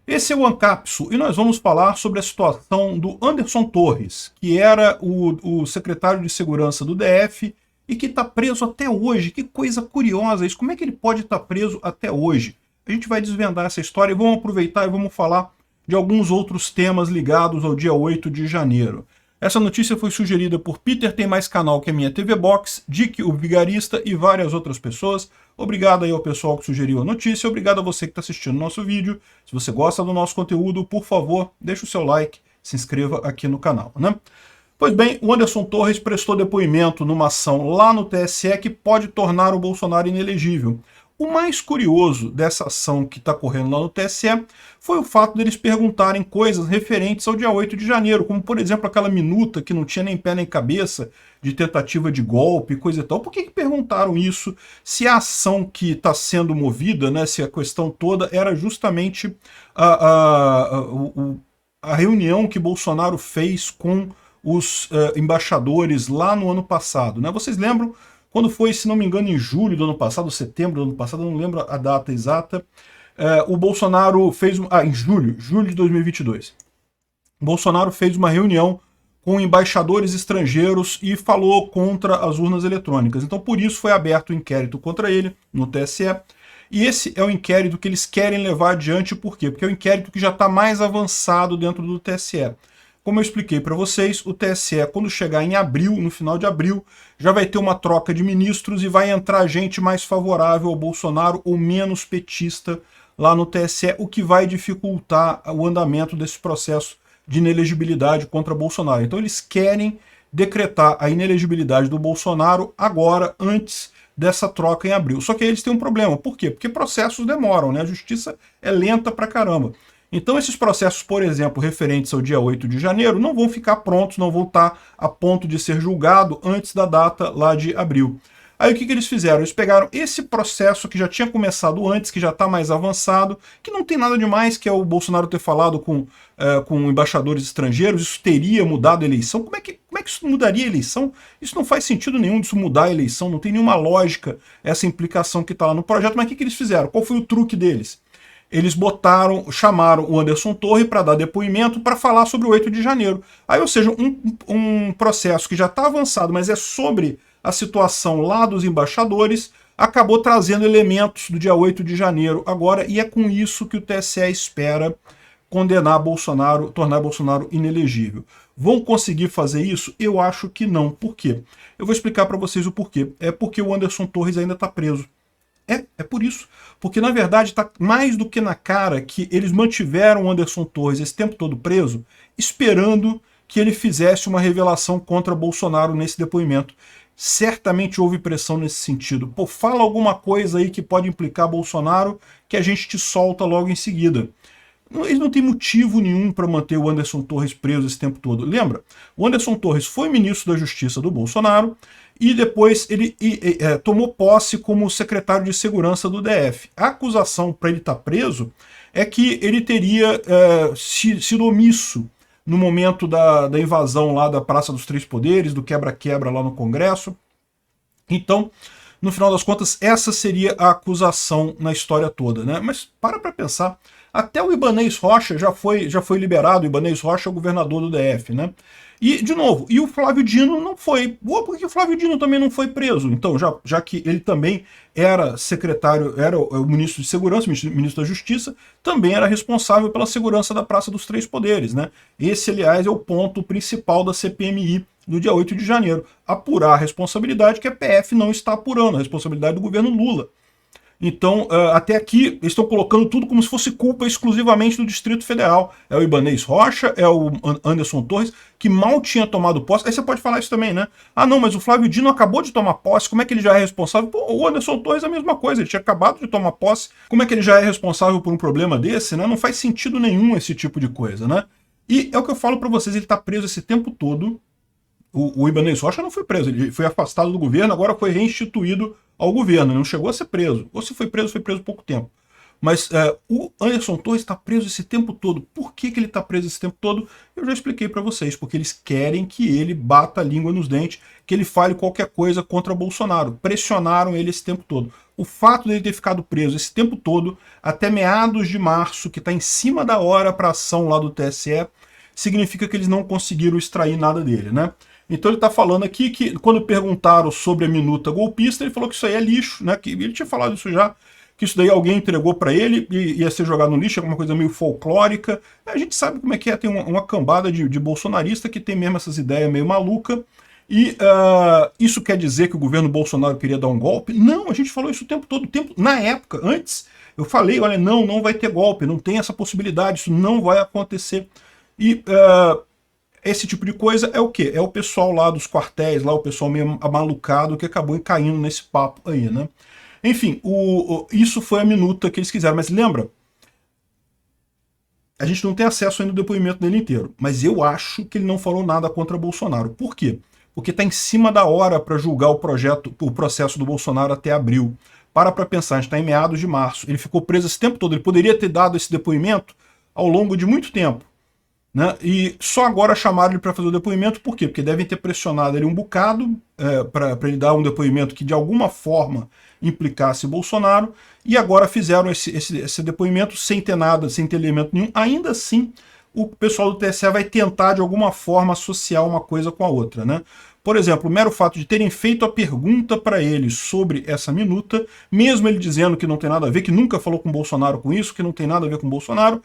Esse é o Ancapsu e nós vamos falar sobre a situação do Anderson Torres, que era o secretário de Segurança do DF e que está preso até hoje. Que coisa curiosa isso, como é que ele pode estar preso até hoje? A gente vai desvendar essa história e vamos aproveitar e vamos falar de alguns outros temas ligados ao dia 8 de janeiro. Essa notícia foi sugerida por Peter Tem Mais Canal que a minha TV Box, Dick o Vigarista e várias outras pessoas. Obrigado aí ao pessoal que sugeriu a notícia, obrigado a você que está assistindo o nosso vídeo. Se você gosta do nosso conteúdo, por favor, deixe o seu like, se inscreva aqui no canal, né? Pois bem, o Anderson Torres prestou depoimento numa ação lá no TSE que pode tornar o Bolsonaro inelegível. O mais curioso dessa ação que está correndo lá no TSE foi o fato deles perguntarem coisas referentes ao dia 8 de janeiro, como, por exemplo, aquela minuta que não tinha nem pé nem cabeça, de tentativa de golpe, coisa e tal. Por que perguntaram isso, se a ação que está sendo movida, né, se a questão toda era justamente a reunião que Bolsonaro fez com os embaixadores lá no ano passado, né? Vocês lembram? Quando foi, se não me engano, em julho do ano passado, setembro do ano passado, eu não lembro a data exata, o Bolsonaro fez... em julho de 2022. O Bolsonaro fez uma reunião com embaixadores estrangeiros e falou contra as urnas eletrônicas. Então, por isso, foi aberto o inquérito contra ele no TSE. E esse é o inquérito que eles querem levar adiante, por quê? Porque é o inquérito que já está mais avançado dentro do TSE. Como eu expliquei para vocês, o TSE, quando chegar em abril, no final de abril, já vai ter uma troca de ministros e vai entrar gente mais favorável ao Bolsonaro ou menos petista lá no TSE, o que vai dificultar o andamento desse processo de inelegibilidade contra Bolsonaro. Então eles querem decretar a inelegibilidade do Bolsonaro agora, antes dessa troca em abril. Só que aí eles têm um problema. Por quê? Porque processos demoram, né? A justiça é lenta pra caramba. Então esses processos, por exemplo, referentes ao dia 8 de janeiro, não vão ficar prontos, não vão estar a ponto de ser julgado antes da data lá de abril. Aí o que eles fizeram? Eles pegaram esse processo que já tinha começado antes, que já está mais avançado, que não tem nada demais, que é o Bolsonaro ter falado com embaixadores estrangeiros, isso teria mudado a eleição. Como é que isso mudaria a eleição? Isso não faz sentido nenhum disso mudar a eleição, não tem nenhuma lógica essa implicação que está lá no projeto. Mas o que eles fizeram? Qual foi o truque deles? Eles chamaram o Anderson Torres para dar depoimento para falar sobre o 8 de janeiro. Aí, ou seja, um processo que já está avançado, mas é sobre a situação lá dos embaixadores, acabou trazendo elementos do dia 8 de janeiro agora, e é com isso que o TSE espera condenar Bolsonaro, tornar Bolsonaro inelegível. Vão conseguir fazer isso? Eu acho que não. Por quê? Eu vou explicar para vocês o porquê. É porque o Anderson Torres ainda está preso. É por isso. Porque, na verdade, está mais do que na cara que eles mantiveram o Anderson Torres esse tempo todo preso, esperando que ele fizesse uma revelação contra Bolsonaro nesse depoimento. Certamente houve pressão nesse sentido. Pô, fala alguma coisa aí que pode implicar Bolsonaro que a gente te solta logo em seguida. Eles não têm motivo nenhum para manter o Anderson Torres preso esse tempo todo. Lembra? O Anderson Torres foi ministro da Justiça do Bolsonaro e depois ele tomou posse como secretário de Segurança do DF. A acusação para ele estar preso é que ele teria sido omisso no momento da invasão lá da Praça dos Três Poderes, do quebra-quebra lá no Congresso. Então, no final das contas, essa seria a acusação na história toda, né? Mas para pensar, até o Ibanez Rocha já foi liberado. O Ibanez Rocha é o governador do DF, né? E, de novo, e o Flávio Dino não foi. Por que o Flávio Dino também não foi preso? Então, já que ele também era secretário, era o ministro de Segurança, ministro da Justiça, também era responsável pela segurança da Praça dos Três Poderes, né? Esse, aliás, é o ponto principal da CPMI no dia 8 de janeiro. Apurar a responsabilidade que a PF não está apurando, a responsabilidade do governo Lula. Então, até aqui, eles estão colocando tudo como se fosse culpa exclusivamente do Distrito Federal. É o Ibanez Rocha, é o Anderson Torres, que mal tinha tomado posse. Aí você pode falar isso também, né? Ah, não, mas o Flávio Dino acabou de tomar posse, como é que ele já é responsável? Pô, o Anderson Torres é a mesma coisa, ele tinha acabado de tomar posse. Como é que ele já é responsável por um problema desse, né? Não faz sentido nenhum esse tipo de coisa, né? E é o que eu falo para vocês, ele está preso esse tempo todo. O Ibanez Rocha não foi preso, ele foi afastado do governo, agora foi reinstituído ao governo, não chegou a ser preso. Ou se foi preso pouco tempo. Mas o Anderson Torres está preso esse tempo todo. Por que ele está preso esse tempo todo? Eu já expliquei para vocês, porque eles querem que ele bata a língua nos dentes, que ele fale qualquer coisa contra Bolsonaro. Pressionaram ele esse tempo todo. O fato dele ter ficado preso esse tempo todo, até meados de março, que está em cima da hora para a ação lá do TSE, significa que eles não conseguiram extrair nada dele, né? Então ele está falando aqui que, quando perguntaram sobre a minuta golpista, ele falou que isso aí é lixo, né? Que ele tinha falado isso já, que isso daí alguém entregou para ele e ia ser jogado no lixo, alguma coisa meio folclórica. A gente sabe como é que é, tem uma cambada de bolsonarista que tem mesmo essas ideias meio maluca. E isso quer dizer que o governo Bolsonaro queria dar um golpe? Não, a gente falou isso o tempo todo. Na época, antes, eu falei, olha, não vai ter golpe, não tem essa possibilidade, isso não vai acontecer. E esse tipo de coisa é o quê? É o pessoal lá dos quartéis, lá o pessoal meio amalucado que acabou caindo nesse papo aí, né? Enfim, isso foi a minuta que eles quiseram, mas lembra? A gente não tem acesso ainda ao depoimento dele inteiro, mas eu acho que ele não falou nada contra Bolsonaro. Por quê? Porque está em cima da hora para julgar o processo do Bolsonaro até abril. Para pensar, a gente está em meados de março. Ele ficou preso esse tempo todo, ele poderia ter dado esse depoimento ao longo de muito tempo. Né? E só agora chamaram ele para fazer o depoimento, por quê? Porque devem ter pressionado ele um bocado para ele dar um depoimento que de alguma forma implicasse Bolsonaro, e agora fizeram esse depoimento sem ter nada, sem ter elemento nenhum. Ainda assim, o pessoal do TSE vai tentar de alguma forma associar uma coisa com a outra, né? Por exemplo, o mero fato de terem feito a pergunta para ele sobre essa minuta, mesmo ele dizendo que não tem nada a ver, que nunca falou com Bolsonaro com isso, que não tem nada a ver com Bolsonaro,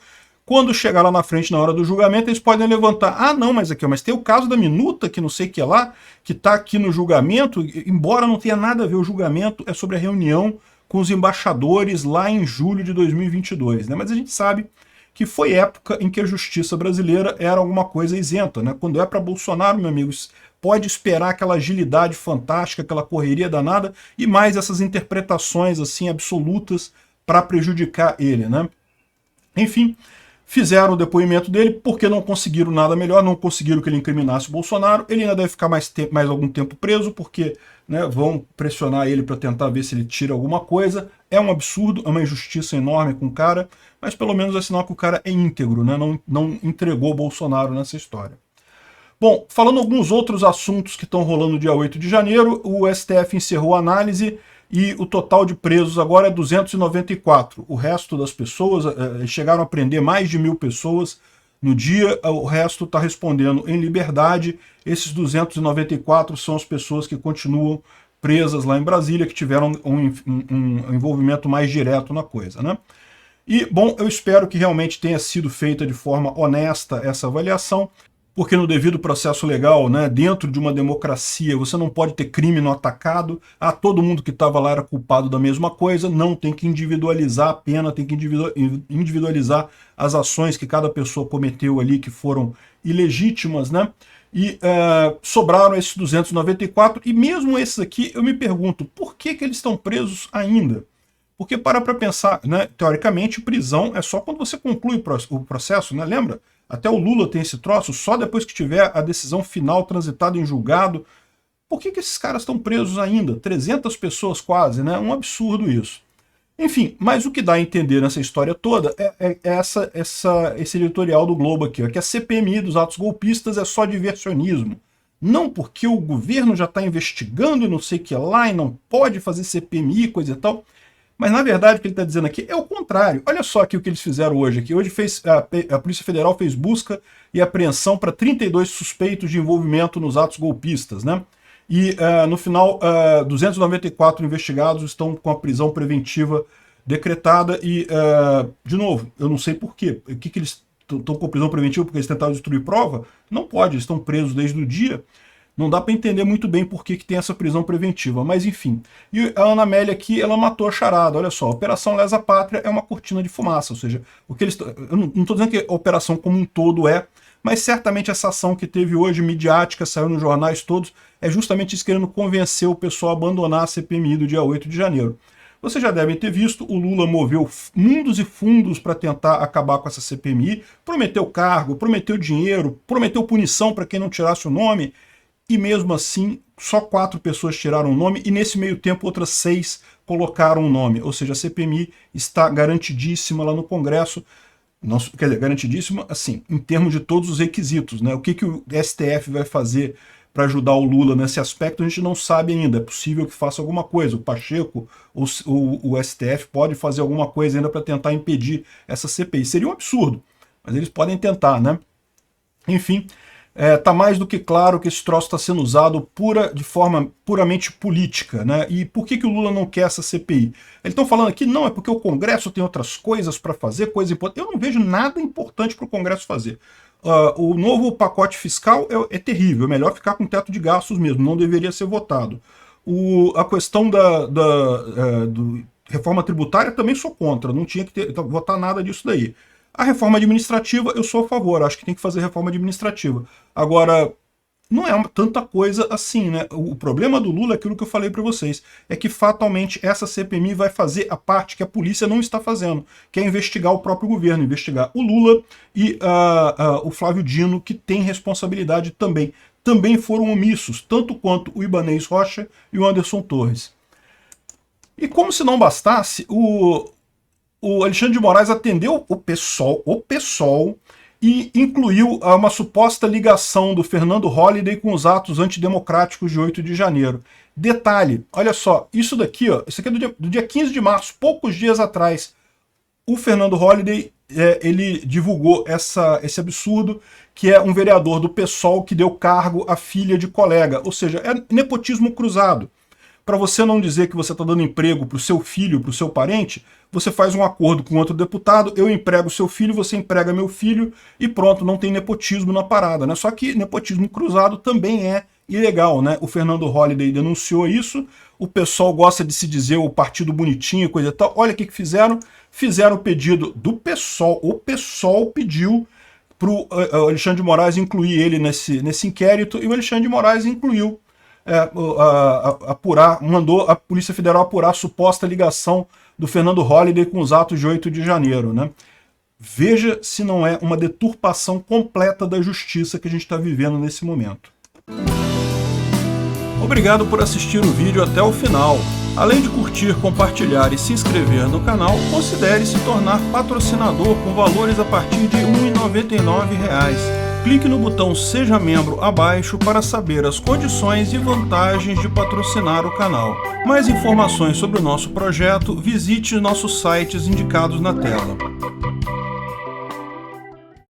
quando chegar lá na frente, na hora do julgamento, eles podem levantar. Ah, não, mas aqui, mas tem o caso da minuta, que não sei o que é lá, que está aqui no julgamento, embora não tenha nada a ver, o julgamento é sobre a reunião com os embaixadores lá em julho de 2022, né? Mas a gente sabe que foi época em que a justiça brasileira era alguma coisa isenta, né? Quando é para Bolsonaro, meus amigos, pode esperar aquela agilidade fantástica, aquela correria danada, e mais essas interpretações assim absolutas para prejudicar ele, né? Enfim, fizeram o depoimento dele porque não conseguiram nada melhor, não conseguiram que ele incriminasse o Bolsonaro. Ele ainda deve ficar mais algum tempo preso, porque né, vão pressionar ele para tentar ver se ele tira alguma coisa. É um absurdo, é uma injustiça enorme com o cara, mas pelo menos é sinal que o cara é íntegro, né, não entregou o Bolsonaro nessa história. Bom, falando alguns outros assuntos que estão rolando no dia 8 de janeiro, o STF encerrou a análise e o total de presos agora é 294. O resto das pessoas, chegaram a prender mais de 1.000 pessoas no dia, o resto está respondendo em liberdade. Esses 294 são as pessoas que continuam presas lá em Brasília, que tiveram um envolvimento mais direto na coisa, né? E, bom, eu espero que realmente tenha sido feita de forma honesta essa avaliação, porque no devido processo legal, né, dentro de uma democracia, você não pode ter crime no atacado. Todo mundo que estava lá era culpado da mesma coisa, não, tem que individualizar a pena, tem que individualizar as ações que cada pessoa cometeu ali, que foram ilegítimas, né? E sobraram esses 294, e mesmo esses aqui, eu me pergunto, por que eles estão presos ainda? Porque para pensar, né, teoricamente, prisão é só quando você conclui o processo, né? Lembra? Até o Lula tem esse troço, só depois que tiver a decisão final transitada em julgado. Por que esses caras estão presos ainda? 300 pessoas quase, né? Um absurdo isso. Enfim, mas o que dá a entender nessa história toda é esse editorial do Globo aqui, ó, que a CPMI dos atos golpistas é só diversionismo. Não porque o governo já está investigando e não sei o que lá, e não pode fazer CPMI, coisa e tal. Mas, na verdade, o que ele está dizendo aqui é o contrário. Olha só aqui o que eles fizeram hoje. Hoje a Polícia Federal fez busca e apreensão para 32 suspeitos de envolvimento nos atos golpistas, né? E, no final, 294 investigados estão com a prisão preventiva decretada e, de novo, eu não sei por quê. O que eles estão com prisão preventiva? Porque eles tentaram destruir prova? Não pode, eles estão presos desde o dia. Não dá para entender muito bem por que tem essa prisão preventiva, mas enfim. E a Ana Amélia aqui, ela matou a charada. Olha só, a Operação Lesa Pátria é uma cortina de fumaça, ou seja, o que eles, eu não estou dizendo que a operação como um todo mas certamente essa ação que teve hoje, midiática, saiu nos jornais todos, é justamente isso, querendo convencer o pessoal a abandonar a CPMI do dia 8 de janeiro. Vocês já devem ter visto, o Lula moveu mundos e fundos para tentar acabar com essa CPMI, prometeu cargo, prometeu dinheiro, prometeu punição para quem não tirasse o nome. e mesmo assim só 4 pessoas tiraram o nome e nesse meio tempo outras 6 colocaram o nome, ou seja, a CPMI está garantidíssima lá no Congresso. Não, quer dizer, garantidíssima, assim, em termos de todos os requisitos, né? O que o STF vai fazer para ajudar o Lula nesse aspecto, a gente não sabe ainda. É possível que faça alguma coisa. O Pacheco, o STF pode fazer alguma coisa ainda para tentar impedir essa CPI. Seria um absurdo, mas eles podem tentar, né? Enfim, tá mais do que claro que esse troço está sendo usado de forma puramente política, né? E por que o Lula não quer essa CPI? Eles estão falando aqui, não, é porque o Congresso tem outras coisas para fazer, coisa importante. Eu não vejo nada importante para o Congresso fazer. O novo pacote fiscal é terrível, é melhor ficar com teto de gastos mesmo, não deveria ser votado. A questão do reforma tributária também sou contra, não tinha que votar nada disso daí. A reforma administrativa, eu sou a favor, acho que tem que fazer reforma administrativa. Agora, não é tanta coisa assim, né? O problema do Lula é aquilo que eu falei para vocês, é que fatalmente essa CPMI vai fazer a parte que a polícia não está fazendo, que é investigar o próprio governo, investigar o Lula e o Flávio Dino, que tem responsabilidade também. Também foram omissos, tanto quanto o Ibanez Rocha e o Anderson Torres. E como se não bastasse, o Alexandre de Moraes atendeu o PSOL e incluiu uma suposta ligação do Fernando Holliday com os atos antidemocráticos de 8 de janeiro. Detalhe, olha só, isso daqui, ó, isso aqui é do dia 15 de março, poucos dias atrás. O Fernando Holliday, ele divulgou esse absurdo, que é um vereador do PSOL que deu cargo à filha de colega, ou seja, é nepotismo cruzado. Para você não dizer que você está dando emprego para o seu filho, para o seu parente, você faz um acordo com outro deputado, eu emprego seu filho, você emprega meu filho, e pronto, não tem nepotismo na parada, né? Só que nepotismo cruzado também é ilegal, né? O Fernando Holliday denunciou isso, o pessoal gosta de se dizer o partido bonitinho e coisa e tal. Olha o que fizeram. Fizeram o pedido do PSOL, o PSOL pediu para o Alexandre de Moraes incluir ele nesse inquérito, e o Alexandre de Moraes incluiu. Mandou a Polícia Federal apurar a suposta ligação do Fernando Holliday com os atos de 8 de janeiro, né? Veja se não é uma deturpação completa da justiça que a gente está vivendo nesse momento. Obrigado por assistir o vídeo até o final. Além de curtir, compartilhar e se inscrever no canal, considere se tornar patrocinador com valores a partir de R$ 1,99. Clique no botão Seja Membro abaixo para saber as condições e vantagens de patrocinar o canal. Mais informações sobre o nosso projeto, visite nossos sites indicados na tela.